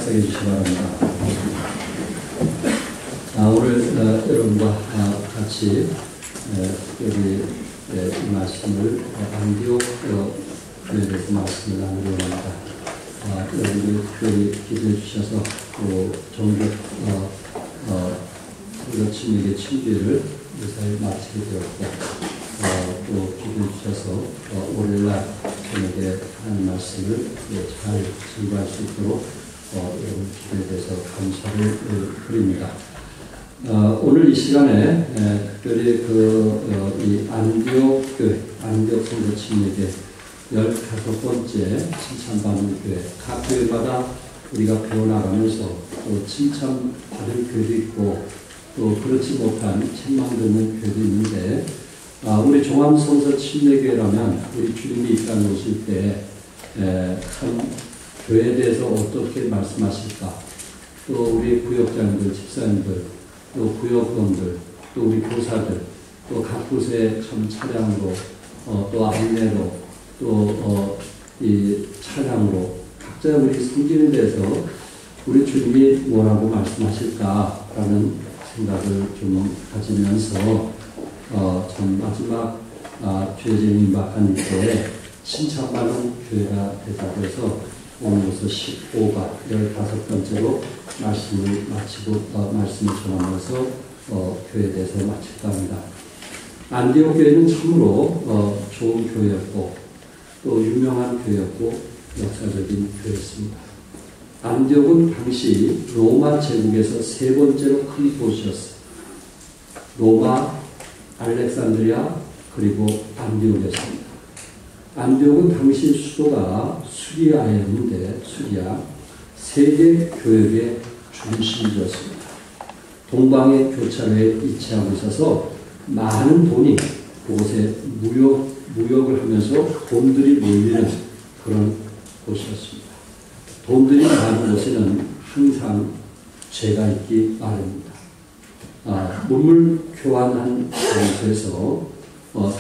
작성해 주시기 바랍니다. 오늘 여러분과 같이 여기 이 말씀을 안디옥 교회에 대해서 말씀을 나누려고 합니다. 여러분들 특별히 기도해 주셔서 정규 선교 친에게 친교를 무사히 마치게 되었고 또 기도해 주셔서 월요일날 저녁에 하나님 말씀을 잘 증거할 수 있도록 여러분 기도에 대해서 감사를 드립니다. 오늘 이 시간에 특별히 이 안디옥 교회, 안디옥 선교 친에게 15번째 칭찬받는 교회, 각 교회마다 우리가 배워나가면서 또 칭찬받을 교회도 있고 또 그렇지 못한 책망듣는 교회도 있는데 우리 종암성서 침례교회라면 우리 주님이 이 땅에 오실 때 참 교회에 대해서 어떻게 말씀하실까, 또 우리 구역장들, 집사님들, 또 구역원들, 또 우리 교사들, 또 각 곳에 참 차량으로 또 안내로 또 이 차량으로 각자 우리 섬기는 데서 우리 주님이 뭐라고 말씀하실까라는 생각을 좀 가지면서 참 마지막 죄쟁이 임박한 때 칭찬받는 교회가 되다고 해서 오늘부터 15가 15번째로 말씀을 마치고 말씀을 전하면서 교회에 대해서 마칠까 합니다. 안디옥 교회는 참으로 좋은 교회였고 또 유명한 교회였고 역사적인 교회였습니다. 안디옥은 당시 로마 제국에서 세 번째로 큰 도시였어요. 로마, 알렉산드리아, 그리고 안디옥이었습니다. 안디옥은 당시 수도가 수리아였는데 수리아 세계 교역의 중심지였습니다. 동방의 교차로에 위치하고 있어서 많은 돈이 그곳에 무역을 하면서 돈들이 몰리는 그런 곳이었습니다. 돈들이 많은 곳에는 항상 죄가 있기 마련입니다. 문물 교환한 장소에서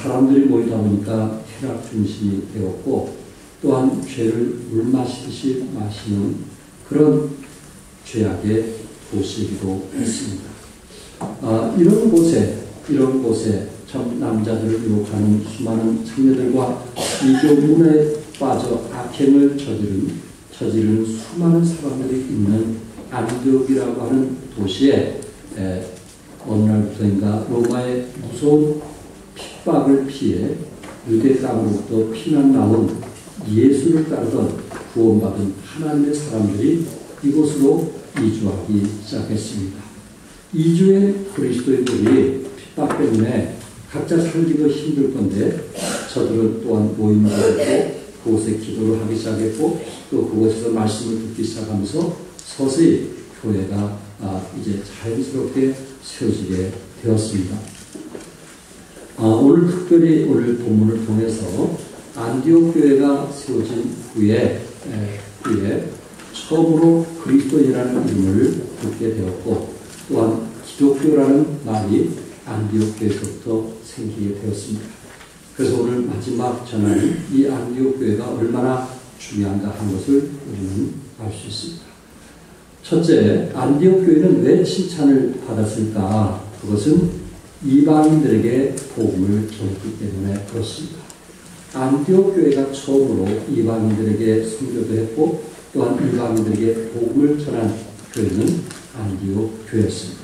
사람들이 모이다 보니까 쾌락 중심이 되었고 또한 죄를 물 마시듯이 마시는 그런 죄악의 도시이기도 했습니다. 이런 곳에 참 남자들을 유혹하는 수많은 청년들과 이교 문화에 빠져 악행을 저지르는 수많은 사람들이 있는 안디옥이라고 하는 도시에 어느 날부터인가 로마의 무서운 핍박을 피해 유대 땅으로부터 피난 나온 예수를 따르던 구원받은 하나님의 사람들이 이곳으로 이주하기 시작했습니다. 이주의 그리스도인들이 핍박 때문에 각자 살기도 힘들 건데 저들은 또한 모임을 하고 그곳에 기도를 하기 시작했고 또 그곳에서 말씀을 듣기 시작하면서 서서히 교회가 이제 자연스럽게 세워지게 되었습니다. 오늘 특별히 오늘 본문을 통해서 안디옥 교회가 세워진 후에 처음으로 그리스도인이라는 이름을 듣게 되었고 또한 기독교라는 말이 안디옥 교회에서부터 생기게 되었습니다. 그래서 오늘 마지막 전하는 이 안디옥 교회가 얼마나 중요한가 하는 것을 우리는 알 수 있습니다. 첫째, 안디옥 교회는 왜 칭찬을 받았을까? 그것은 이방인들에게 복음을 전했기 때문에 그렇습니다. 안디옥 교회가 처음으로 이방인들에게 선교도 했고 또한 이방인들에게 복음을 전한 교회는 안디옥 교회였습니다.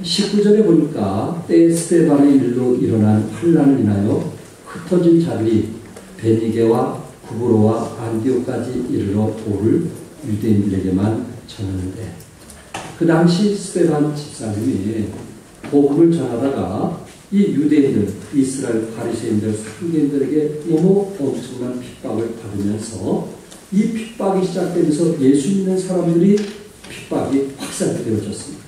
19절에 보니까 때 스데반의 일로 일어난 환난을 인하여 흩어진 자들이 베니게와 구브로와 안디옥까지 이르러 도를 유대인들에게만 전하는데 그 당시 스데반 집사님이 복음을 전하다가 이 유대인들, 이스라엘 바리새인들, 사두개인들에게 너무 엄청난 핍박을 받으면서 이 핍박이 시작되면서 예수 믿는 사람들이 핍박이 확산되어졌습니다.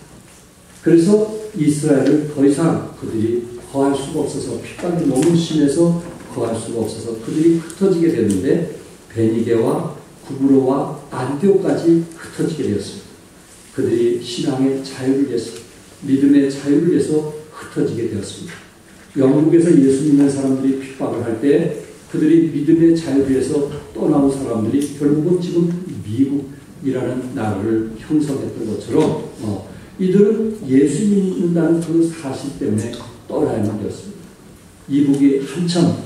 그래서 이스라엘을 더 이상 그들이 거할 수가 없어서 핍박이 너무 심해서 거할 수가 없어서 그들이 흩어지게 됐는데 베니게와 구브로와 안디옥까지 흩어지게 되었습니다. 그들이 신앙의 자유를 위해서 믿음의 자유를 위해서 흩어지게 되었습니다. 영국에서 예수 믿는 사람들이 핍박을 할 때 그들이 믿음의 자유를 위해서 떠나온 사람들이 결국은 지금 미국, 이스라엘이라는 나라를 형성했던 것처럼 이들은 예수 믿는다는 그 사실 때문에 떠나야만 되었습니다. 이북이 한참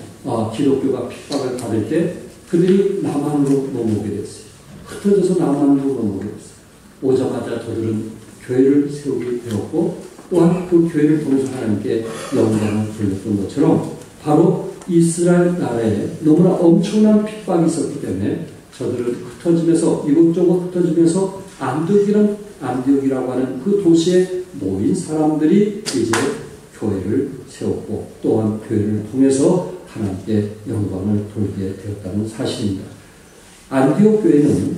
기독교가 핍박을 받을 때 그들이 남한으로 넘어오게 됐어요. 흩어져서 남한으로 넘어오게 됐어요. 오자마자 저들은 교회를 세우게 되었고 또한 그 교회를 통해서 하나님께 영광을 돌렸던 것처럼 바로 이스라엘 나라에 너무나 엄청난 핍박이 있었기 때문에 저들은 흩어지면서 이곳저곳 흩어지면서 안디옥이라고 하는 그 도시에 모인 사람들이 이제 교회를 세웠고 또한 교회를 통해서 하나님께 영광을 돌게 되었다는 사실입니다. 안디옥 교회는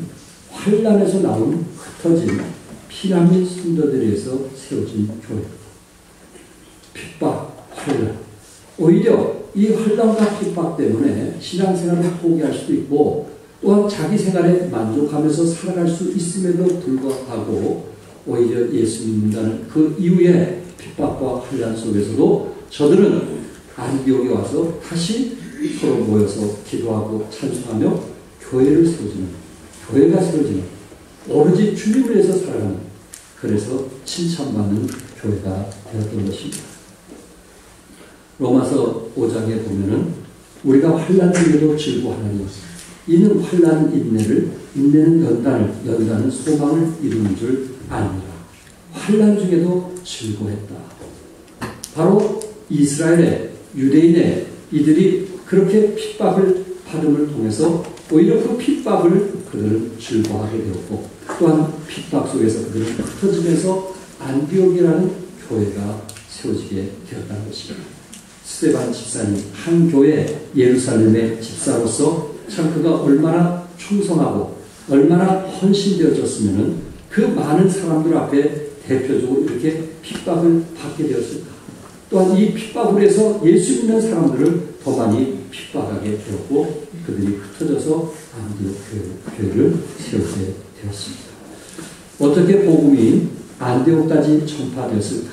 환란에서 나온 흩어진 피난민 성도들에 의해서 세워진 교회입니다. 핍박, 환란. 오히려 이 환란과 핍박 때문에 신앙생활을 포기할 수도 있고 또한 자기 생활에 만족하면서 살아갈 수 있음에도 불구하고 오히려 예수 믿는다는 그 이후에 핍박과 환란 속에서도 저들은 안디옥에 와서 다시 서로 모여서 기도하고 찬송하며 교회를 세워주는, 교회가 세워지는, 오로지 주님을 위해서 살아가는, 그래서 칭찬받는 교회가 되었던 것입니다. 로마서 5장에 보면은 우리가 환난 중에도 즐거워하나니 이는 환난 인내는 연단은 소망을 이루는 줄 아니라 환난 중에도 즐거워했다. 바로 이스라엘의 유대인의 이들이 그렇게 핍박을 받음을 통해서 오히려 그 핍박을 그들은 즐거워하게 되었고 또한 핍박 속에서 그들은 흩어지면서 안디옥이라는 교회가 세워지게 되었다는 것입니다. 스데반 집사님, 한 교회 예루살렘의 집사로서 참 그가 얼마나 충성하고 얼마나 헌신되어졌으면 그 많은 사람들 앞에 대표적으로 이렇게 핍박을 받게 되었을까. 또한 이 핍박을 해서 예수 믿는 사람들을 더 많이 핍박하게 되었고 그들이 흩어져서 안디옥 교회를 세우게 되었습니다. 어떻게 복음이 안디옥까지 전파되었을까?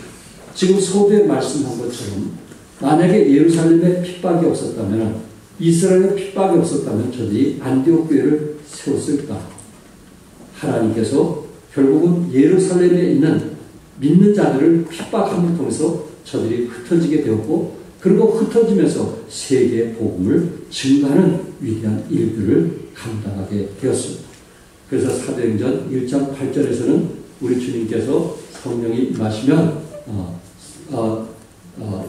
지금 서두에 말씀한 것처럼 만약에 예루살렘에 핍박이 없었다면 이스라엘에 핍박이 없었다면 저들이 안디옥 교회를 세웠을까? 하나님께서 결국은 예루살렘에 있는 믿는 자들을 핍박함을 통해서 저들이 흩어지게 되었고 그리고 흩어지면서 세계의 복음을 증가하는 위대한 일들을 감당하게 되었습니다. 그래서 사도행전 1장 8절에서는 우리 주님께서 성령이 임하시면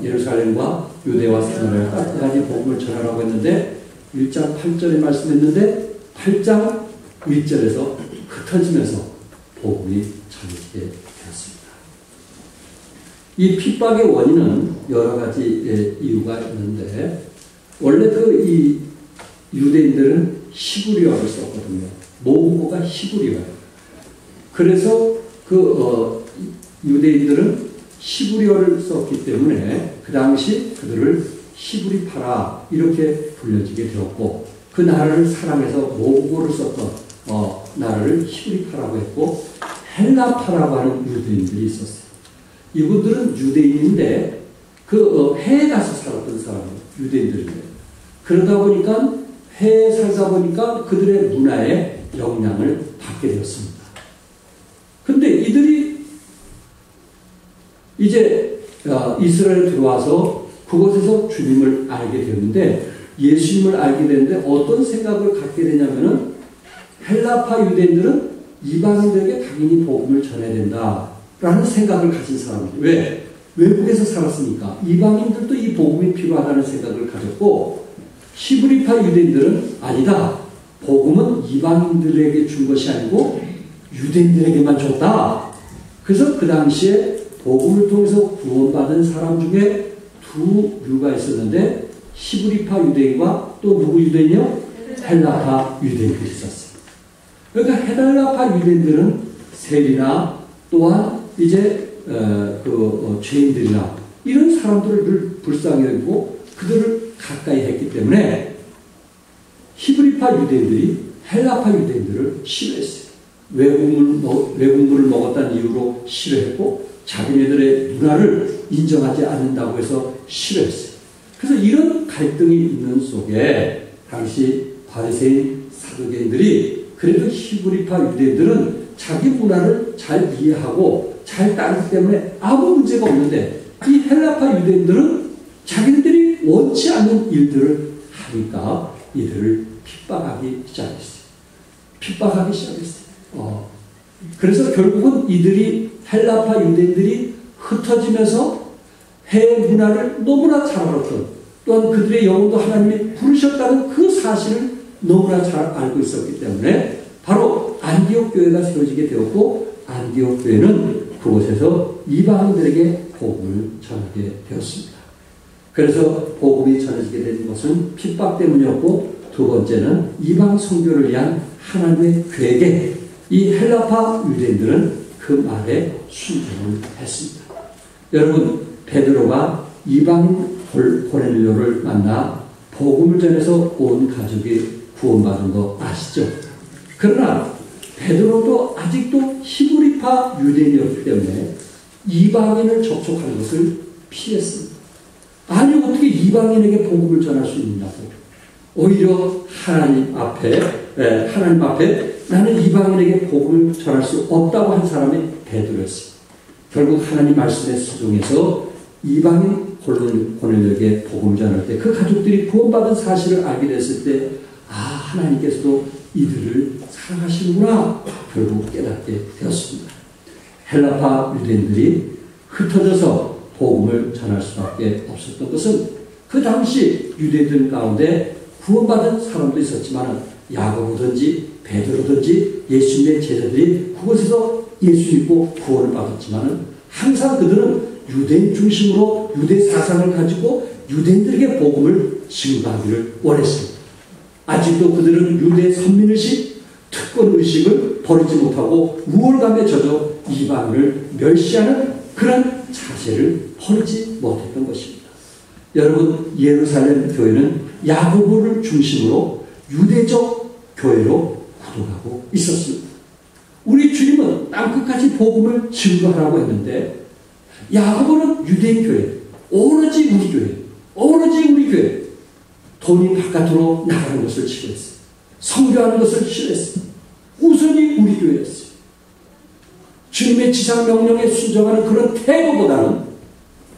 예루살렘과 유대와 사마리아 끝까지 복음을 전하라고 했는데 1장 8절에 말씀했는데 8장 1절에서 흩어지면서 복음이 전해지게 되었습니다. 이 핍박의 원인은 여러 가지 이유가 있는데 원래 이 유대인들은 히브리어를 썼거든요. 모국어가 히브리어예요. 그래서 유대인들은 히브리어를 썼기 때문에 그 당시 그들을 히브리파라 이렇게 불려지게 되었고 그 나라를 사랑해서 모국어를 썼던 나라를 히브리파라고 했고 헬라파라고 하는 유대인들이 있었어요. 이분들은 유대인인데 해에 가서 살았던 사람이에요. 유대인들인데 그러다 보니까 해에 살다 보니까 그들의 문화에 영향을 받게 되었습니다. 근데 이들이 이제 이스라엘에 들어와서 그곳에서 주님을 알게 되었는데 예수님을 알게 되는데 어떤 생각을 갖게 되냐면은 헬라파 유대인들은 이방인들에게 당연히 복음을 전해야 된다라는 생각을 가진 사람들. 왜? 외국에서 살았으니까 이방인들도 이 복음이 필요하다는 생각을 가졌고 히브리파 유대인들은 아니다. 복음은 이방인들에게 준 것이 아니고 유대인들에게만 줬다. 그래서 그 당시에 복음을 통해서 구원받은 사람 중에 두 류가 있었는데 히브리파 유대인과 또 누구 유대인이요? 헬라파 유대인들이 있었어요. 그러니까 헬라파 유대인들은 세리나 또한 이제 죄인들이나 이런 사람들을 늘 불쌍히 여기고 그들을 가까이 했기 때문에 히브리파 유대인들이 헬라파 유대인들을 싫어했어요. 외국물을 먹었다는 이유로 싫어했고 자기네들의 문화를 인정하지 않는다고 해서 싫어했어요. 그래서 이런 갈등이 있는 속에 당시 바리새인 사두개인들이 그래도 히브리파 유대인들은 자기 문화를 잘 이해하고 잘 따르기 때문에 아무 문제가 없는데, 이 헬라파 유대인들은 자기들이 원치 않는 일들을 하니까 이들을 핍박하기 시작했어요. 그래서 결국은 이들이, 헬라파 유대인들이 흩어지면서 해외 문화를 너무나 잘 알았던, 또한 그들의 영혼도 하나님이 부르셨다는 그 사실을 너무나 잘 알고 있었기 때문에 바로 안디옥 교회가 세워지게 되었고, 안디옥 교회는 그곳에서 이방인들에게 복음을 전하게 되었습니다. 그래서 복음이 전해지게 된 것은 핍박 때문이었고, 두 번째는 이방 선교를 위한 하나님의 계획에 이 헬라파 유대인들은 그 말에 순종을 했습니다. 여러분, 베드로가 이방인 고넬료를 만나 복음을 전해서 온 가족이 구원받은 거 아시죠? 그러나 베드로도 아직도 히브리파 유대인이었기 때문에 이방인을 접촉하는 것을 피했습니다. 아니, 어떻게 이방인에게 복음을 전할 수 있냐고. 오히려 하나님 앞에 나는 이방인에게 복음을 전할 수 없다고 한 사람이 베드로였습니다. 결국 하나님 말씀에 순종해서 이방인 고넬료에게 복음을 전할 때 그 가족들이 구원받은 사실을 알게 됐을 때, 하나님께서도 이들을 사랑하시는구나 결국 깨닫게 되었습니다. 헬라파 유대인들이 흩어져서 복음을 전할 수밖에 없었던 것은, 그 당시 유대인들 가운데 구원받은 사람도 있었지만 야고보든지 베드로든지 예수님의 제자들이 그곳에서 예수 믿고 구원을 받았지만 항상 그들은 유대인 중심으로 유대 사상을 가지고 유대인들에게 복음을 증거하기를 원했습니다. 아직도 그들은 유대 선민의식, 특권의식을 버리지 못하고 우월감에 젖어 이방인을 멸시하는 그런 자세를 버리지 못했던 것입니다. 여러분, 예루살렘 교회는 야고보를 중심으로 유대적 교회로 구동하고 있었습니다. 우리 주님은 땅끝까지 복음을 증거하라고 했는데, 야고보는 유대인 교회, 오로지 우리 교회, 돈이 바깥으로 나가는 것을 싫어했어요. 선교하는 것을 싫어했어요. 우선이 우리 교회였어요. 주님의 지상 명령에 순종하는 그런 태도보다는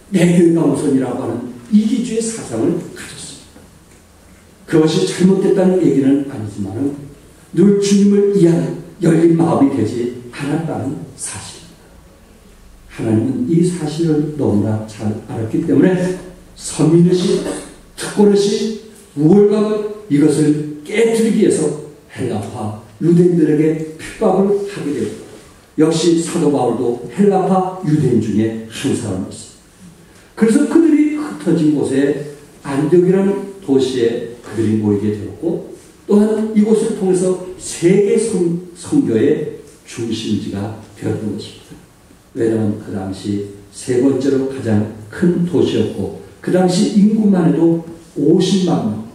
내 교회가 우선이라고 하는 이기주의 사상을 가졌습니다. 그것이 잘못됐다는 얘기는 아니지만 늘 주님을 위한 열린 마음이 되지 않았다는 사실입니다. 하나님은 이 사실을 너무나 잘 알았기 때문에 선민의식, 특권의식, 우월감, 이것을 깨뜨리기 위해서 헬라파 유대인들에게 핍박을 하게 되었고, 역시 사도 바울도 헬라파 유대인 중에 한 사람이었습니다. 그래서 그들이 흩어진 곳에 안디옥이라는 도시에 그들이 모이게 되었고, 또한 이곳을 통해서 세계 선교의 중심지가 되었던 것입니다. 왜냐하면 그 당시 세 번째로 가장 큰 도시였고, 그 당시 인구만 해도 50만 명,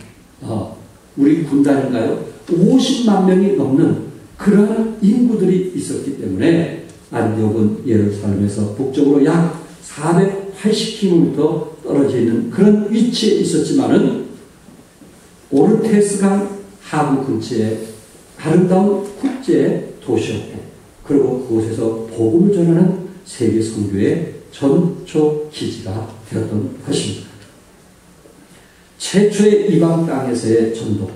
우리 군단인가요? 50만 명이 넘는 그러한 인구들이 있었기 때문에 안디옥은 예루살렘에서 북쪽으로 약 480km 떨어져 있는 그런 위치에 있었지만은 오르테스강 하구 근처에 아름다운 국제 도시였고, 그리고 그곳에서 복음을 전하는 세계 선교의 전초 기지가 되었던 것입니다. 최초의 이방 땅에서의 전도,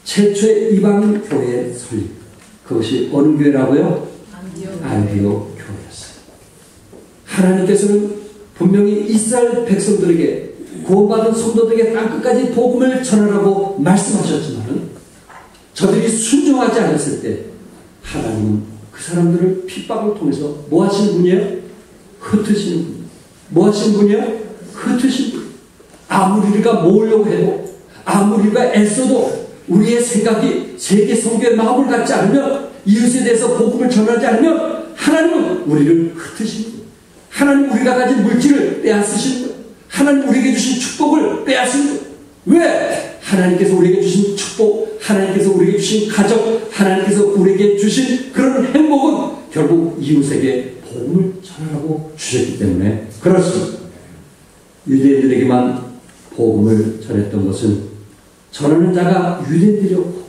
최초의 이방 교회의 설립, 그것이 어느 교회라고요? 안디옥 교회였어요. 하나님께서는 분명히 이스라엘 백성들에게, 구원받은 성도들에게 땅끝까지 복음을 전하라고 말씀하셨지만 저들이 순종하지 않았을 때 하나님은 그 사람들을 핍박을 통해서 뭐 하시는 분이에요? 흩으시는 분. 뭐 하시는 분이에요? 흩으시는 분. 아무리 우리가 모으려고 해도, 아무리 우리가 애써도 우리의 생각이 세계 선교의 마음을 갖지 않으면, 이웃에 대해서 복음을 전하지 않으면 하나님은 우리를 흩으시는 거예요. 하나님 우리가 가진 물질을 빼앗으시는 거예요. 하나님 우리에게 주신 축복을 빼앗으시는 거예요. 왜? 하나님께서 우리에게 주신 축복, 하나님께서 우리에게 주신 가족, 하나님께서 우리에게 주신 그런 행복은 결국 이웃에게 복음을 전하라고 주셨기 때문에 그렇습니다. 유대인들에게만 복음을 전했던 것은 전하는 자가 유대인들이었고,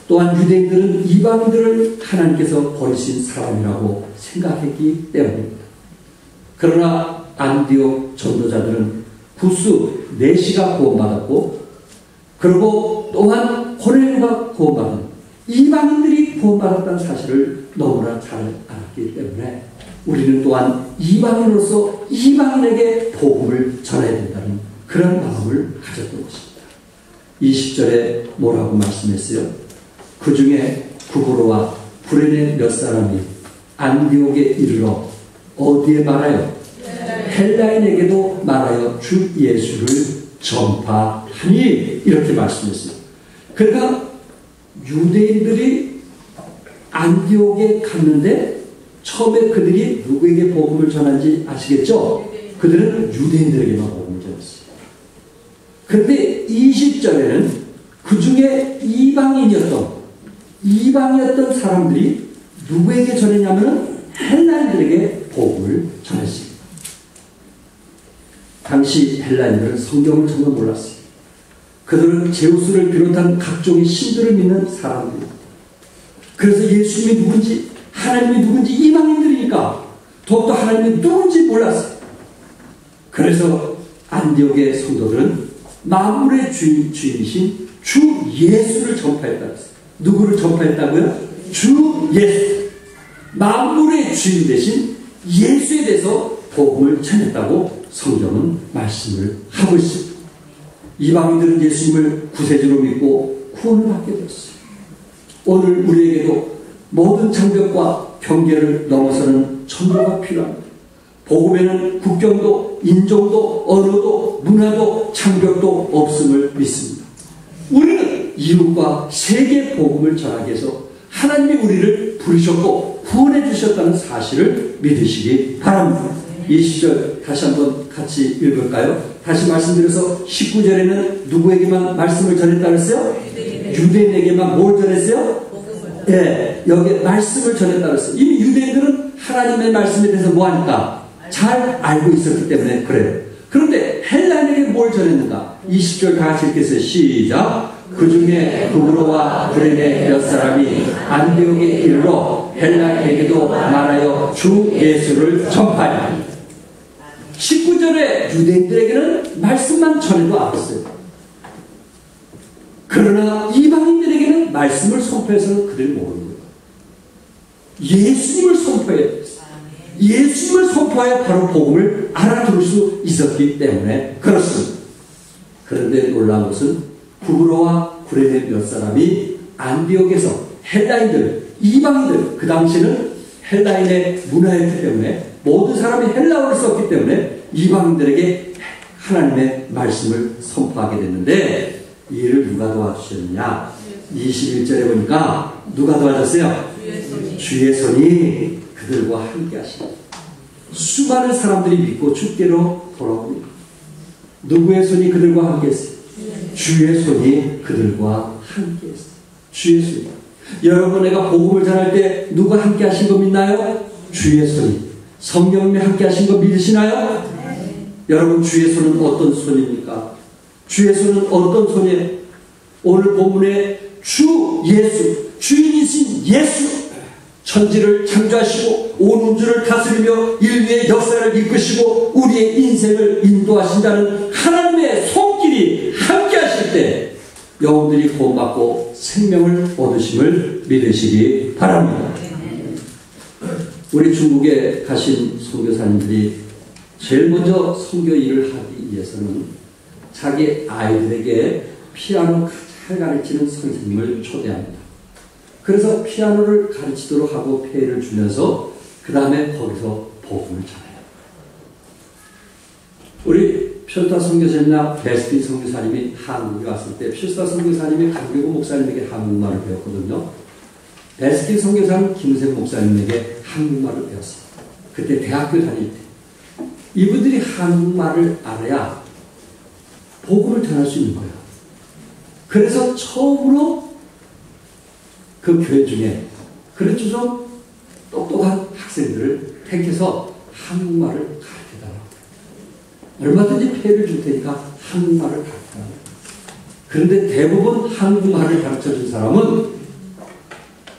또한 유대인들은 이방인들을 하나님께서 버리신 사람이라고 생각했기 때문입니다. 그러나 안디옥 전도자들은 부수 네시가 구원받았고, 그리고 또한 고넬료가 구원받은 이방인들이 구원받았다는 사실을 너무나 잘 알았기 때문에 우리는 또한 이방인으로서 이방인에게 복음을 전해야 된다는 그런 마음을 가졌던 것입니다. 20절에 뭐라고 말씀했어요? 그 중에 구브로와 구레네 몇 사람이 안디옥에 이르러 어디에 말하여? 헬라인에게도 말하여 주 예수를 전파하니, 이렇게 말씀했어요. 그러니까 유대인들이 안디옥에 갔는데 처음에 그들이 누구에게 복음을 전한지 아시겠죠? 그들은 유대인들에게만 복음을 전했어요. 그런데 20절에는 그 중에 이방이었던 사람들이 누구에게 전했냐면 헬라인들에게 복음을 전했습니다. 당시 헬라인들은 성경을 전혀 몰랐어요. 그들은 제우스를 비롯한 각종의 신들을 믿는 사람들입니다. 그래서 예수님이 누군지, 하나님이 누군지, 이방인들이니까 더욱더 하나님이 누군지 몰랐어요. 그래서 안디옥의 성도들은 만물의 주인이신 주 예수를 전파했다고 했어요. 누구를 전파했다고요? 주 예수. 만물의 주인 되신 예수에 대해서 복음을 전했다고 성경은 말씀을 하고 있습니다. 이방인들은 예수님을 구세주로 믿고 구원을 받게 되었어요. 오늘 우리에게도 모든 장벽과 경계를 넘어서는 천도가 필요합니다. 복음에는 국경도, 인종도, 언어도, 문화도, 장벽도 없음을 믿습니다. 우리는 이웃과 세계 복음을 전하기 위해서 하나님이 우리를 부르셨고 구원해 주셨다는 사실을 믿으시기 바랍니다. 20절 다시 한번 같이 읽을까요? 다시 말씀드려서 19절에는 누구에게만 말씀을 전했다고 했어요? 유대인에게만 뭘 전했어요? 예, 여기 말씀을 전했다고 했어요. 이미 유대인들은 하나님의 말씀에 대해서 뭐하니까? 잘 알고 있었기 때문에 그래요. 그런데 헬라인에게 뭘 전했는가? 20절 다 같이 읽겠어요. 시작. 그 중에 구브로와 구레네 몇 사람이 안디옥에 이르러 헬라인에게도 말하여 주 예수를 전파하니. 19절에 유대인들에게는 말씀만 전해도 알았어요. 그러나 이방인들에게는 말씀을 선포해서는 그들이 모르는 거예요. 예수님을 선포해야 됐어요. 예수님을 선포해야 바로 복음을 알아들을 수 있었기 때문에 그렇습니다. 그런데 놀라운 것은 구브로와 구레네 몇 사람이 안디옥에서 헬라인들, 이방인들, 그 당시는 헬라인의 문화였기 때문에 모든 사람이 헬라어를 썼기 때문에 이방인들에게 하나님의 말씀을 선포하게 됐는데 이를 누가 도와주셨느냐? 21절에 보니까 누가 도와줬어요? 주의 손이 그들과 함께 하시니. 수많은 사람들이 믿고 주께로 돌아옵니다. 누구의 손이 그들과 함께 했어요? 주의 손이 그들과 함께 했어요. 주의 손이. 여러분, 내가 복음을 전할 때 누가 함께 하신 거 믿나요? 주의 손이. 성령님이 함께 하신 거 믿으시나요? 여러분, 주의 손은 어떤 손입니까? 주의 손은 어떤 손이에요? 오늘 본문에 주 예수, 주인이신 예수, 천지를 창조하시고 온 우주를 다스리며 인류의 역사를 이끄시고 우리의 인생을 인도하신다는 하나님의 손길이 함께 하실 때 영혼들이 구원받고 생명을 얻으심을 믿으시기 바랍니다. 우리 중국에 가신 선교사님들이 제일 먼저 선교 일을 하기 위해서는 자기 아이들에게 피아노 잘 가르치는 선생님을 초대합니다. 그래서 피아노를 가르치도록 하고 페이를 주면서 그 다음에 거기서 복음을 전해요. 우리 필타 선교사님이나 베스킨 선교사님이 한국에 왔을 때 필타 선교사님이 강교구 목사님에게 한국말을 배웠거든요. 베스킨 선교사는 김우생 목사님에게 한국말을 배웠어요. 그때 대학교 다닐 때. 이분들이 한국말을 알아야 복음을 전할 수 있는 거예요. 그래서 처음으로 그 교회 중에 그래도 좀 똑똑한 학생들을 택해서 한국말을 가르쳐달라고. 얼마든지 페이를 줄 테니까 한국말을 가르쳐달라고. 그런데 대부분 한국말을 가르쳐준 사람은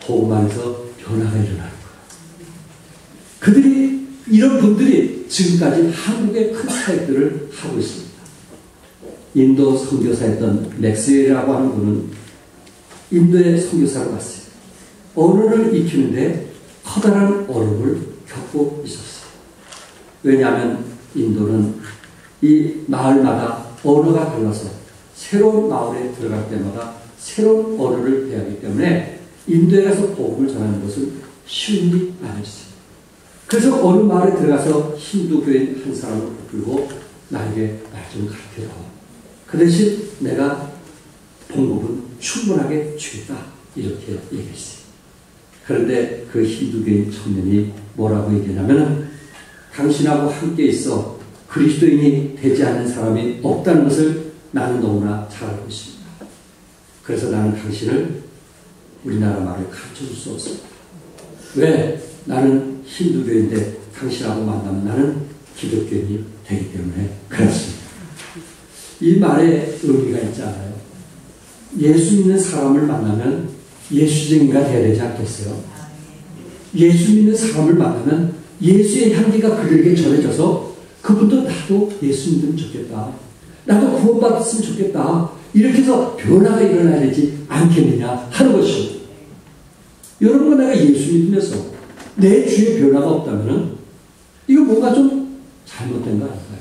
복음 안에서 변화가 일어나는 거예요. 이런 분들이 지금까지 한국의 큰 사역들을 하고 있습니다. 인도 선교사였던 맥스웰이라고 하는 분은 인도의 선교사로 갔어요. 언어를 익히는데 커다란 어려움을 겪고 있었어요. 왜냐하면 인도는 이 마을마다 언어가 달라서 새로운 마을에 들어갈 때마다 새로운 언어를 배우기 하기 때문에 인도에 가서 복음을 전하는 것은 쉬운 일이 아니었어요. 그래서 어느 마을에 들어가서 힌두 교인 한 사람을 부르고 나에게 말 좀 가르쳐줘. 그 대신 내가 봉급은 충분하게 주겠다. 이렇게 얘기했어요. 그런데 그 힌두교인 청년이 뭐라고 얘기하냐면 당신하고 함께 있어 그리스도인이 되지 않는 사람이 없다는 것을 나는 너무나 잘 알고 있습니다. 그래서 나는 당신을 우리나라 말을 가르쳐줄 수 없습니다. 왜? 나는 힌두교인데 당신하고 만나면 나는 기독교인이 되기 때문에 그렇습니다. 이 말에 의미가 있지 않아요? 예수 믿는 사람을 만나면 예수쟁이가 되어야 되지 않겠어요? 예수 믿는 사람을 만나면 예수의 향기가 그들에게 전해져서 그분도 나도 예수 믿으면 좋겠다. 나도 구원받았으면 좋겠다. 이렇게 해서 변화가 일어나야 되지 않겠느냐 하는 것이죠. 여러분과 내가 예수 믿으면서 내 주에 변화가 없다면 이거 뭔가 좀 잘못된 거 아닐까요?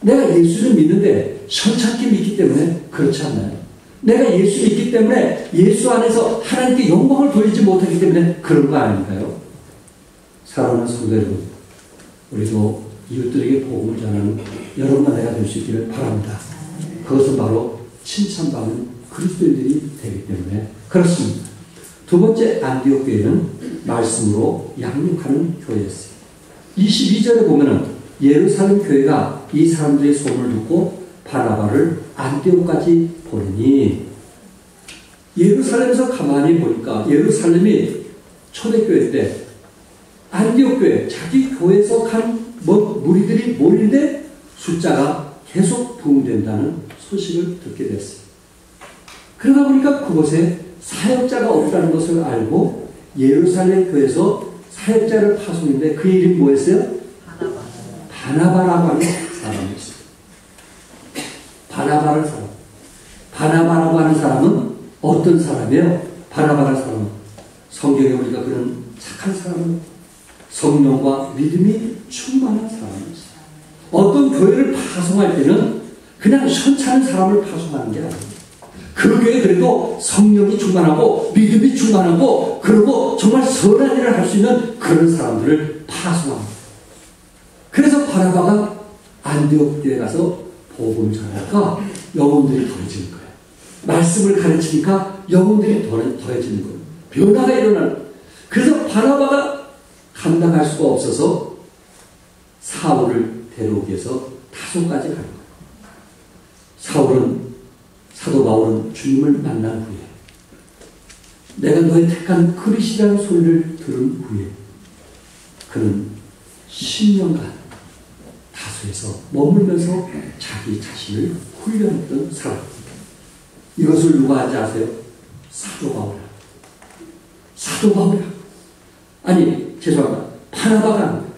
내가 예수를 믿는데 선착게 믿기 때문에 그렇지 않나요? 내가 예수 믿기 때문에 예수 안에서 하나님께 영광을 돌리지 못하기 때문에 그런 거 아닌가요? 사랑하는 성도 여러분, 우리도 이웃들에게 복음을 전하는 여러분과 내가 될 수 있기를 바랍니다. 그것은 바로 칭찬받는 그리스도인들이 되기 때문에 그렇습니다. 두 번째 안디옥 교회는 말씀으로 양육하는 교회였어요. 22절에 보면은 예루살렘 교회가 이 사람들의 소문을 듣고 바나바를 안디옥까지 보내니 예루살렘에서 가만히 보니까 예루살렘이 초대교회 때 안디옥 교회 자기 교회에서 간 무리들이 모이는데 숫자가 계속 부흥된다는 소식을 듣게 됐어요. 그러다 보니까 그곳에 사역자가 없다는 것을 알고 예루살렘 교회에서 사역자를 파송했는데 그 이름이 뭐였어요? 바나바라고 하는 사람이었어요. 바나바라고 하는 사람은 어떤 사람이에요? 바나바라는 사람은 성경에 우리가 그런 착한 사람은 성령과 믿음이 충만한 사람이었어요. 어떤 교회를 파송할 때는 그냥 현찮은 사람을 파송하는 게 아니에요. 그 교회 그래도 성령이 충만하고 믿음이 충만하고 그리고 정말 선한 일을 할 수 있는 그런 사람들을 파송합니다. 그래서 바나바가 안디옥 교회에 가서 복음을 전하니까 영혼들이 더해지는 거예요. 말씀을 가르치니까 영혼들이 더해지는 거예요. 변화가 일어나는 거예요. 그래서 바나바가 감당할 수가 없어서 사울을 데려오기 위해서 다소까지 가는 거예요. 사도 바울은 주님을 만난 후에 내가 너의 택한 그리스도라는 소리를 들은 후에 그는 10년간 다소에서 머물면서 자기 자신을 훈련했던 사람입니다. 이것을 누가 하지 아세요? 사도 바울이라. 아니 죄송합니다. 바나바가 합니다.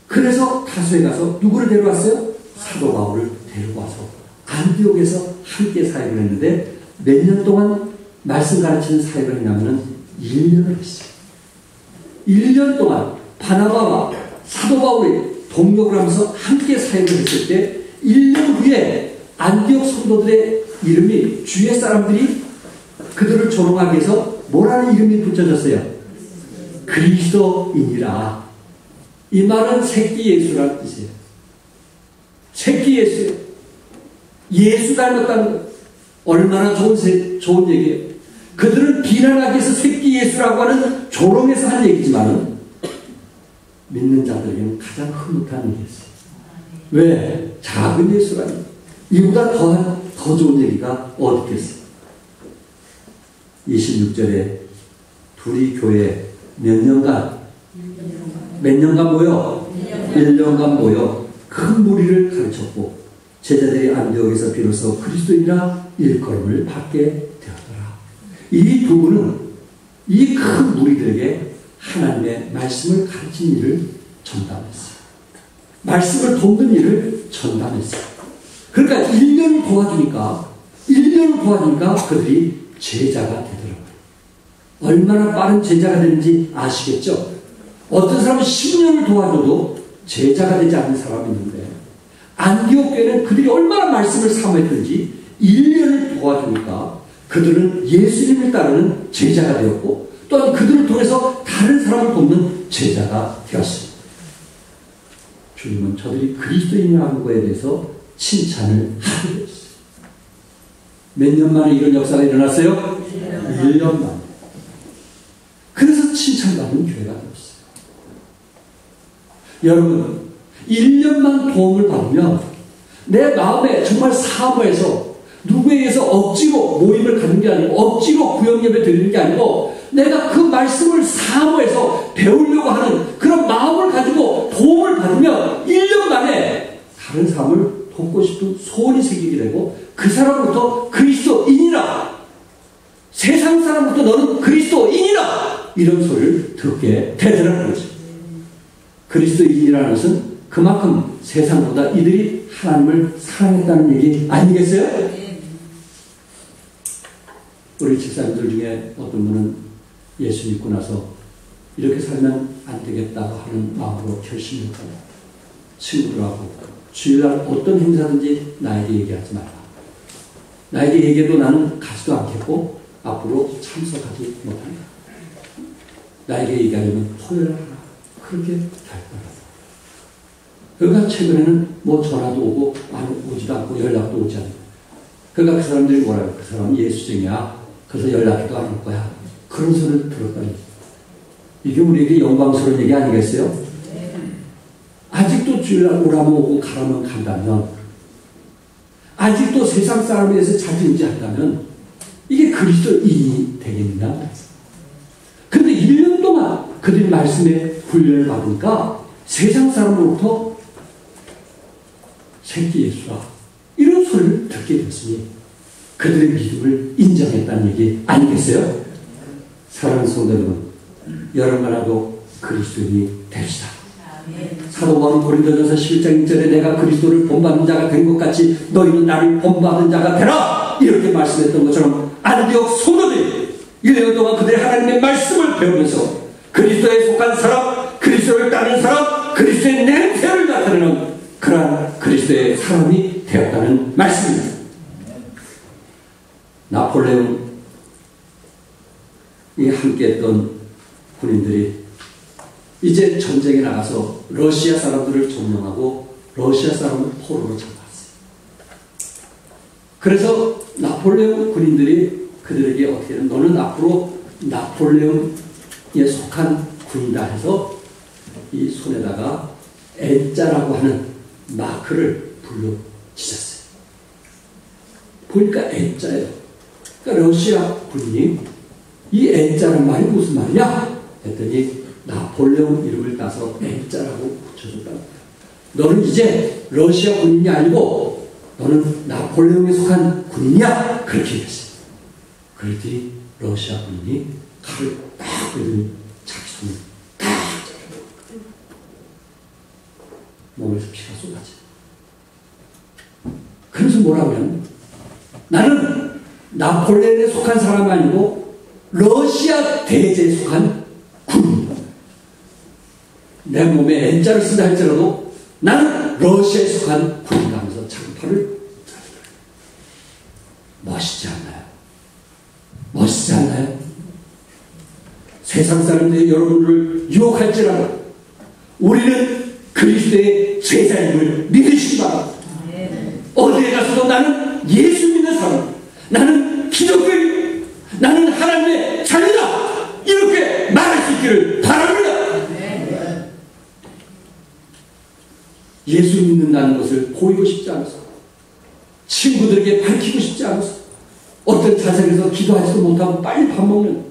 그래서 다소에 가서 누구를 데려왔어요? 사도 바울을 데리고 와서 안디옥에서 함께 사역을 했는데 몇 년 동안 말씀 가르치는 사역을 했냐면 1년을 했어요. 1년 동안 바나바와 사도 바울이 동력을 하면서 함께 사역을 했을 때 1년 후에 안디옥 성도들의 이름이 주의 사람들이 그들을 조롱하기 위해서 뭐라는 이름이 붙여졌어요? 그리스도인이라. 이 말은 새끼 예수라는 뜻이에요. 새끼 예수예요. 예수 닮았다는 것. 얼마나 좋은 얘기예요. 그들은 비난하기 위해서 새끼 예수라고 하는 조롱해서 한 얘기지만 믿는 자들에게는 가장 흐뭇한 얘기였어요. 왜? 작은 예수라니. 이보다 더 좋은 얘기가 어디 있겠어요. 26절에 둘이 교회에 몇 년간 모여? 1년간 모여 큰 무리를 가르쳤고 제자들이 안디옥에서 비로소 그리스도인이라 일컬음을 받게 되었더라. 이 부분은 이 큰 무리들에게 하나님의 말씀을 가르친 일을 전담했어요. 말씀을 돕는 일을 전담했어요. 그러니까 1년을 도와주니까 그들이 제자가 되더라고요. 얼마나 빠른 제자가 되는지 아시겠죠? 어떤 사람은 10년을 도와줘도 제자가 되지 않는 사람이 있는데 안디옥 교회는 그들이 얼마나 말씀을 사모했던지 1년을 도와주니까 그들은 예수님을 따르는 제자가 되었고 또한 그들을 통해서 다른 사람을 돕는 제자가 되었습니다. 주님은 저들이 그리스도인이라는 것에 대해서 칭찬을 하게 되었어요. 몇 년 만에 이런 역사가 일어났어요? 1년 만에. 그래서 칭찬받는 교회가 되었어요. 여러분, 1년만 도움을 받으면 내 마음에 정말 사모해서 누구에게서 억지로 모임을 갖는 게 아니고 억지로 구역예배 드리는 게 아니고 내가 그 말씀을 사모해서 배우려고 하는 그런 마음을 가지고 도움을 받으면 1년 만에 다른 사람을 돕고 싶은 소원이 생기게 되고 그 사람부터 그리스도인이라 세상 사람부터 너는 그리스도인이라 이런 소리를 듣게 되더라는 거죠. 그리스도인이라는 것은 그만큼 세상보다 이들이 하나님을 사랑했다는 얘기 아니겠어요? 우리 집사님들 중에 어떤 분은 예수 믿고 나서 이렇게 살면 안 되겠다 하는 마음으로 결심했다고 친구들하고 주일날 어떤 행사든지 나에게 얘기하지 말라. 나에게 얘기해도 나는 가지도 않겠고 앞으로 참석하지 못한다. 나에게 얘기하려면 토요일 하라. 그렇게 결단했다. 그러니까 최근에는 뭐 전화도 오고 오지도 않고 연락도 오지 않고 그러니까 그 사람들이 뭐라고 그 사람은 예수쟁이야. 그래서 연락도 안 올 거야. 그런 소리를 들었다니. 이게 우리에게 영광스러운 얘기 아니겠어요? 아직도 주일날 오라면 오고 가라면 간다면 아직도 세상 사람에 대해서 자지우지한다면 이게 그리스도인이 되겠느냐? 그런데 1년 동안 그들이 말씀에 훈련을 받으니까 세상 사람으로부터 새끼 예수라 이런 소리를 듣게 됐으니 그들의 믿음을 인정했다는 얘기 아니겠어요? 사랑하는 성도 여러분, 여러분과도 그리스도인이 됩시다. 사도 바울은 고린도전서 11장 1절에 내가 그리스도를 본받는 자가 된 것 같이 너희는 나를 본받는 자가 되라 이렇게 말씀했던 것처럼 안디옥 성도들이 1년 동안 그들의 하나님의 말씀을 배우면서 그리스도에 속한 사람, 그리스도를 따르는 사람, 그리스도의 냄새를 나타내는 그러한 그리스도의 사람이 되었다는 말씀입니다. 나폴레옹이 함께했던 군인들이 이제 전쟁에 나가서 러시아 사람들을 점령하고 러시아 사람을 포로로 잡았어요. 그래서 나폴레옹 군인들이 그들에게 어떻게 하면 너는 앞으로 나폴레옹에 속한 군이다 해서 이 손에다가 N자라고 하는 마크를 불러주셨어요. 보니까 N자예요. 그러니까 러시아 군인이 이 N자란 말이 무슨 말이냐 했더니 나폴레옹 이름을 따서 N자라고 붙여줬다고. 너는 이제 러시아 군인이 아니고 너는 나폴레옹에 속한 군인이야. 그렇게 얘기했어요. 그랬더니 러시아 군인이 칼을 딱 들더니 자기 손을 딱 자르고 몸에서 피가 쏟아져. 그래서 뭐라고 하냐면 나는 나폴레옹에 속한 사람이 아니고 러시아 대제에 속한 군인이다. 내 몸에 N자를 쓴다 할지라도 나는 러시아에 속한 군인이다 하면서 장팔을 자르더라. 멋있지 않나요? 멋있지 않나요? 세상 사람들이 여러분을 유혹할지라도 우리는 그리스도의 제자임을 믿으시기 바랍니다. 어디에 가서도 나는 예수 믿는 사람, 나는 기독교인, 나는 하나님의 자녀다 이렇게 말할 수 있기를 바랍니다. 예수 믿는다는 것을 보이고 싶지 않아서 친구들에게 밝히고 싶지 않아서 어떤 자석에서 기도하지도 못하고 빨리 밥 먹는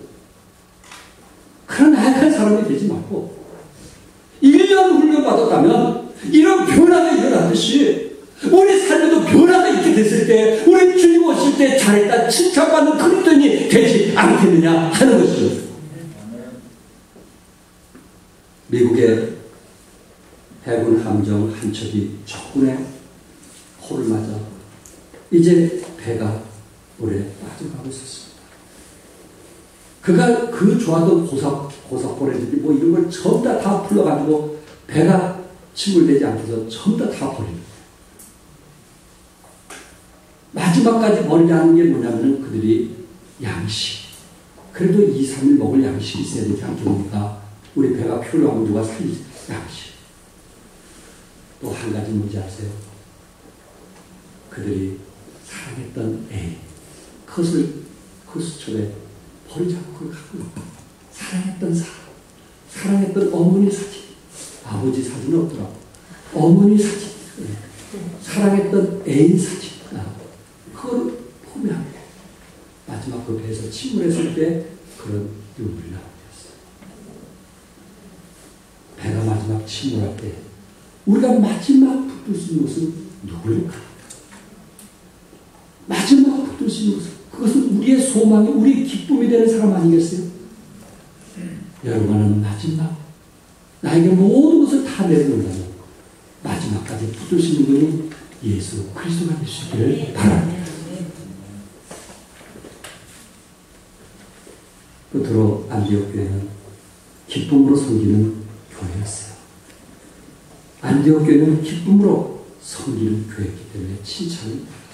그런 나약한 사람이 되지 말고 1년 훈련 받았다면 이런 변화가 일어나듯이 우리 삶에도 변화가 있게 됐을 때 우리 주님 오실 때 잘했다 칭찬받는 그리스도인이 되지 않겠느냐 하는 것이죠. 미국의 해군 함정 한 척이 적군의 포를 맞아 이제 배가 물에 빠져가고 있었습니다. 그가 그 좋아하던 고사포레들이 뭐 이런 걸 전부 다 풀러가지고 배가 침몰되지 않게 해서 전부 다 버리는 거예요. 마지막까지 버리지 않는 게 뭐냐면 그들이 양식. 그래도 2, 3일 먹을 양식이 있어야 되지 않겠습니까? 우리 배가 필요하면 누가 살리지? 양식. 또 한 가지 뭔지 아세요? 그들이 사랑했던 애. 그것을 그 수첩에 버리지 않고 그걸 갖고 있는 거예요. 사랑했던 사람. 사랑했던 어머니 사진. 아버지 사진은 없더라고. 어머니 사진. 사랑했던 애인 사진. 그걸 포기한 거예요. 마지막 그 배에서 침몰했을 때 그런 눈물이 나왔어요. 배가 마지막 침몰할 때 우리가 마지막 붙들 수 있는 것은 누구일까? 마지막 붙들 수 있는 것은 그것은 우리의 소망이 우리의 기쁨이 되는 사람 아니겠어요? 여러분은 마지막 나에게 모든 것을 다 내려놓는다면 마지막까지 붙들 수 있는 분이 예수 그리스도가 될 수 있기를 바랍니다. 끝으로 안디옥 교회는 기쁨으로 섬기는 교회였어요. 안디옥 교회는 기쁨으로 섬기는 교회이기 때문에 칭찬을 받았어요.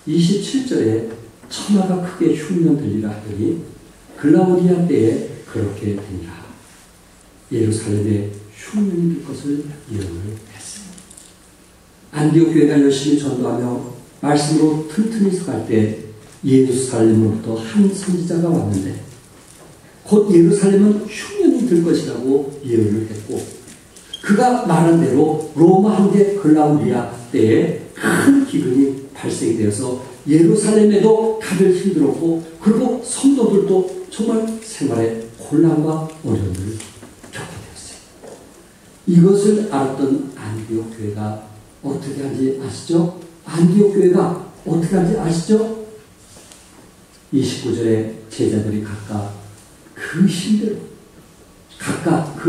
27절에 천하가 크게 흉년 들리라 하더니 글라우디아 때에 그렇게 되니라. 예루살렘에 흉년이 들 것을 예언을 했어요. 안디옥 교회가 열심히 전도하며 말씀으로 튼튼히 서갈 때 예루살렘으로부터 한 선지자가 왔는데 곧 예루살렘은 흉년이 들 것이라고 예언을 했고 그가 말한 대로 로마 황제 글라우디아 때에 큰 기근이 발생이 되어서 예루살렘에도 다들 힘들었고 그리고 성도들도 정말 생활에 곤란과 어려움을 겪게 되었어요. 이것을 알았던 안디옥 교회가 어떻게 하는지 아시죠? 안디옥 교회가 어떻게 하는지 아시죠? 29절에 제자들이 각각 그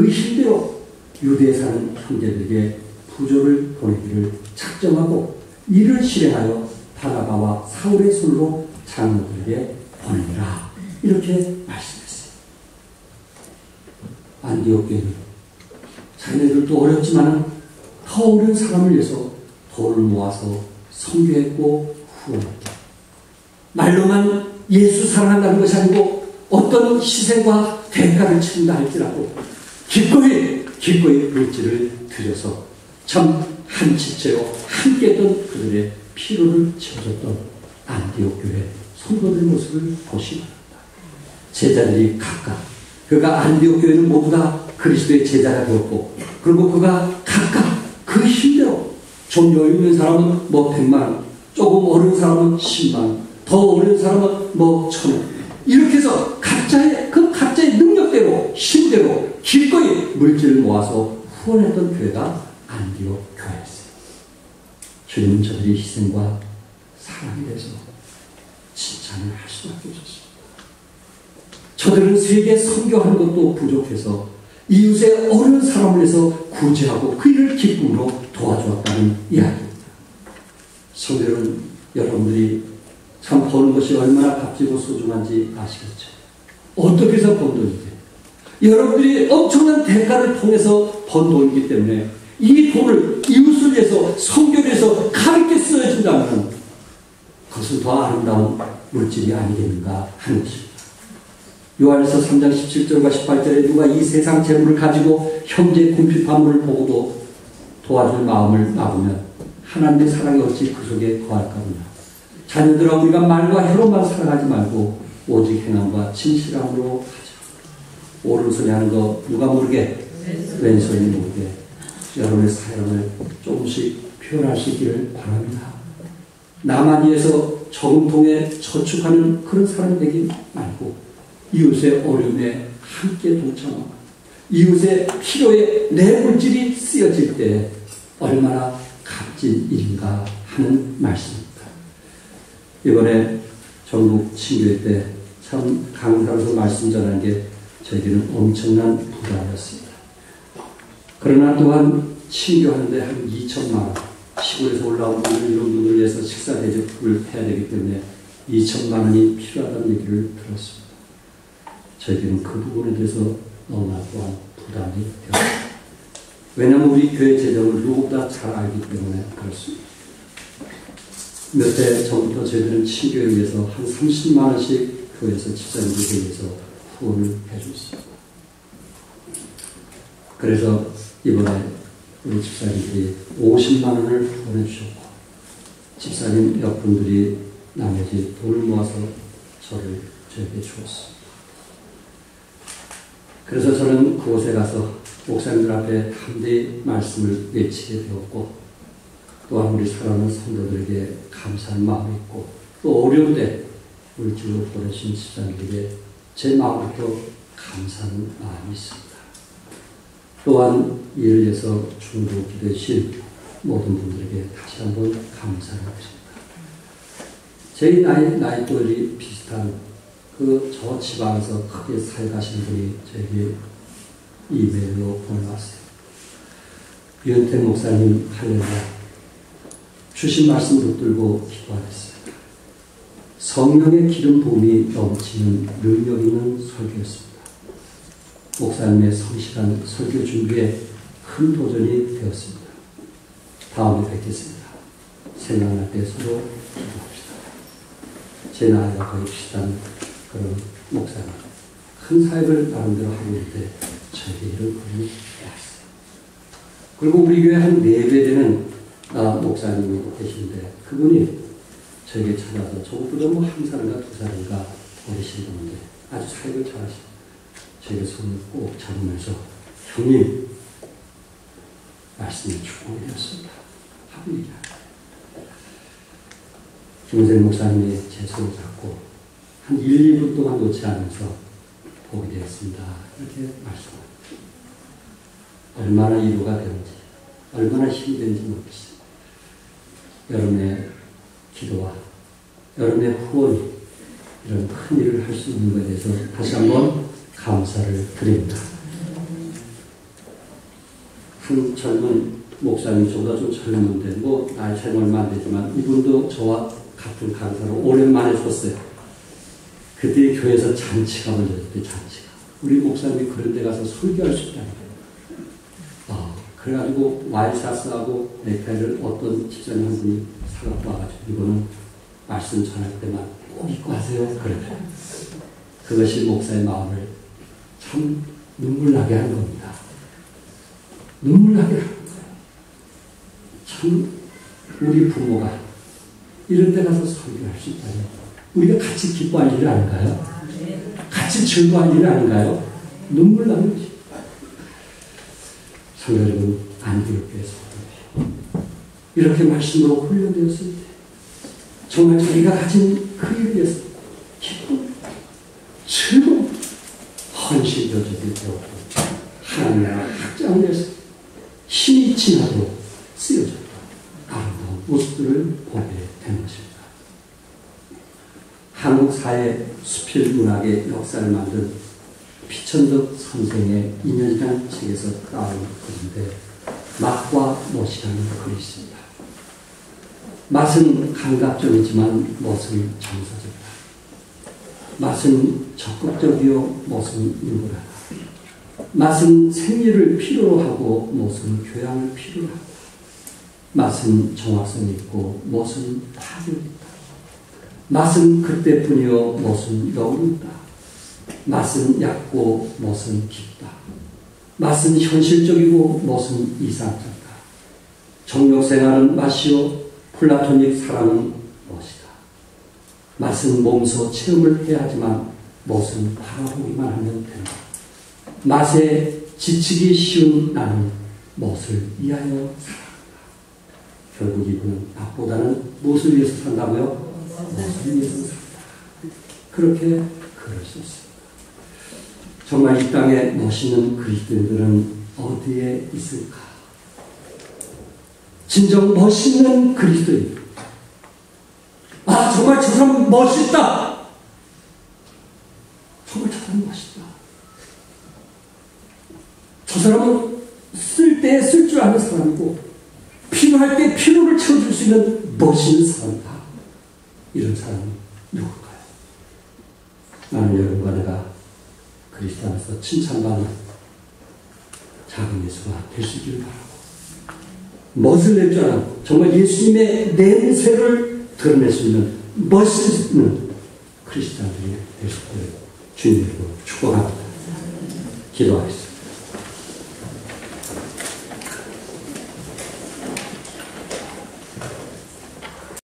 힘대로 유대에 사는 형제들에게 부조를 보내기를 작정하고 이를 실행하여 바나바와 사울의 손으로 장로들에게 보내라. 이렇게 말씀했어요. 안디옥 교회는 자기네들도 어렵지만 더 어려운 사람을 위해서 돈을 모아서 선교했고 후원했다. 말로만 예수 사랑한다는 것이 아니고 어떤 희생과 대가를 치른다 할지라도 기꺼이 물질을 들여서 참 한 지체로 함께했던 그들의 피로를 채워줬던 안디옥 교회 성도들의 모습을 보시기 바랍니다. 제자들이 각각 그가 안디옥 교회는 모두 다 그리스도의 제자가 되었고 그리고 그가 각각 그 힘대로 좀 여유 있는 사람은 뭐 100만 조금 어려운 사람은 10만 더 어려운 사람은 뭐 1000원 이렇게 해서 각자의 능력대로 힘대로 기꺼이 물질을 모아서 후원했던 교회가 안디옥 교회였어요. 주님은 저들이 희생과 사랑에 대해서 칭찬을 할 수밖에 없었습니다. 저들은 세계 선교하는 것도 부족해서 이웃의 어려운 사람을 위해서 구제하고 그 일을 기쁨으로 도와주었다는 이야기입니다. 성도는 여러분들이 참 버는 것이 얼마나 값지고 소중한지 아시겠죠? 어떻게 해서 번 돈인지. 여러분들이 엄청난 대가를 통해서 번 돈이기 때문에 이 돈을 이웃을 위해서 선교를 위해서 가볍게 쓰여진다면 그것은 더 아름다운 물질이 아니겠는가 하는 것입니다. 요한에서 3장 17절과 18절에 누가 이 세상 재물을 가지고 형제의 궁핍함을 보고도 도와줄 마음을 막으면 하나님의 사랑이 어찌 그 속에 거할까보냐. 자녀들아 우리가 말과 혀로만 사랑하지 말고 오직 행함과 진실함으로 하자. 오른손에 하는 거 누가 모르게 왼손이 모르게 여러분의 사랑을 조금씩 표현할 수 있기를 바랍니다. 나만 위해서 저금통에 저축하는 그런 사람이 되지 말고 이웃의 어려움에 함께 동참하고 이웃의 필요에 내 물질이 쓰여질 때 얼마나 값진 일인가 하는 말씀입니다. 이번에 전국 친교회 때 참 강사로서 말씀 전하는 게 저에게는 엄청난 부담이었습니다. 그러나 또한 친교하는데 한 2천만 원, 시골에서 올라온 분들 이런 분들 위해서 식사 대접을 해야 되기 때문에 2천만 원이 필요하다는 얘기를 들었습니다. 저희들은 그 부분에 대해서 너무나 또한 부담이 되었습니다. 왜냐하면 우리 교회 재정을 누구보다 잘 알기 때문에 그렇습니다. 몇 해 전부터 저희들은 친교에 위해서 한 30만 원씩 교회에서 집사님들에 위해서 후원을 해줬습니다. 그래서 이번에 우리 집사님들이 50만 원을 후원해 주셨고 집사님 몇 분들이 나머지 돈을 모아서 저에게 주었습니다. 그래서 저는 그곳에 가서 목사님들 앞에 담대히 말씀을 외치게 되었고 또한 우리 사랑하는 성도들에게 감사한 마음이 있고 또 어려운데 물질로 보내신 집사님들에게 제 마음부터 감사하는 마음이 있습니다. 또한 이를 위해서 중도 기도해주신 모든 분들에게 다시 한번 감사를 드립니다. 제 나이또래 비슷한 저 지방에서 크게 살가신 분이 저에게 이메일로 보내왔어요. 유현택 목사님 할렐루야. 주신 말씀 붙들고 기도하겠습니다. 성령의 기름 부음이 넘치는 능력 있는 설교였습니다. 목사님의 성실한 설교 준비에 큰 도전이 되었습니다. 다음에 뵙겠습니다. 생각날 때 서로 기도합시다. 제 나이가 거의 비슷한 그런 목사님. 큰 사역을 나름대로 하고 있는데 저에게 이런 분이 왔어요. 그리고 우리 교회 한 4배 되는 목사님이 계신데 그분이 저에게 찾아서 저것보다 뭐 1살인가 2살인가 어리신 분인데 아주 사역을 잘하십니다. 저에게 손을 꼭 잡으면서 형님 말씀이 축복이 되었습니다. 하고 얘기합니다. 김은생 목사님이 제 손을 잡고 한 1, 2분 동안 놓지 않으면서 복이 되었습니다. 이렇게 말씀합니다. 얼마나 위로가 되는지 얼마나 힘이 되는지 모르겠어요. 여러분의 기도와 여러분의 후원이 이런 큰 일을 할 수 있는 것에 대해서 다시 한번 감사를 드립니다. 한 젊은 목사님, 저보다 좀 젊은데 나이 차이는 얼마 안 되지만 이분도 저와 같은 강사로 오랜만에 섰어요. 그때 교회에서 잔치가 벌어졌을 때 잔치가. 우리 목사님이 그런 데 가서 설교할 수 있다는 거예요. 그래가지고 와이셔츠하고 넥타이를 어떤 집사님 한 분이 사갖고 와가지고 이거는 말씀 전할 때만 꼭 입고 하세요. 그래요. 그것이 목사의 마음을 참 눈물나게 하는 겁니다. 눈물나게 하는 거예요. 참 우리 부모가 이런 데 가서 설교할 수 있다니 우리가 같이 기뻐할 일 아닌가요? 같이 즐거워할 일 아닌가요? 눈물나는 것이. 성도 여러분, 안디옥교에서 이렇게 말씀으로 훈련되었을 때 정말 자기가 가진 그 일에 대해서 기쁨, 즐거움, 헌신되어지게 되었고 하나님 나라 확장을 위해서 힘이 지나도 쓰여졌다. 아름다운 모습들을 보게 된 것입니다. 한국 사회 수필 문학의 역사를 만든 피천덕 선생의 2년이라는 책에서 따온 글인데 맛과 멋이라는 글이 있습니다. 맛은 감각적이지만 멋은 정서적이다. 맛은 적극적이요 멋은 인물하다. 맛은 생리를 필요로 하고 멋은 교양을 필요로 하다. 맛은 정확성이 있고 멋은 파격이 있다. 맛은 그때뿐이요 멋은 영이 있다. 맛은 얕고 멋은 깊다. 맛은 현실적이고 멋은 이상적이다. 정력생활은 맛이요 플라토닉 사랑은 멋이다. 맛은 몸소 체험을 해야 하지만 멋은 바라보기만 하면 된다. 맛에 지치기 쉬운 나는 멋을 위하여 살아간다. 결국 이분은 맛보다는 무엇을 위해서 산다고요? 멋을 위해서 산다. 그렇게 글을 썼습니다. 정말 이 땅에 멋있는 그리스도인들은 어디에 있을까? 진정 멋있는 그리스도인. 정말 저 사람 멋있다. 정말 저 사람 멋있다. 저 사람은 쓸데 때에 쓸 줄 아는 사람이고 필요할 때 필요를 채워줄 수 있는 멋있는 사람이다. 이런 사람이 누굴까요? 나는 여러분과 내가 그리스도 안에서 칭찬받는 작은 예수가 될 수 있기를 바라고, 멋을 낼 줄 알고 정말 예수님의 내세를 드러낼 수 있는 멋있는 크리스찬들이 될 수 있기를 주님으로 축복합니다. 기도하겠습니다.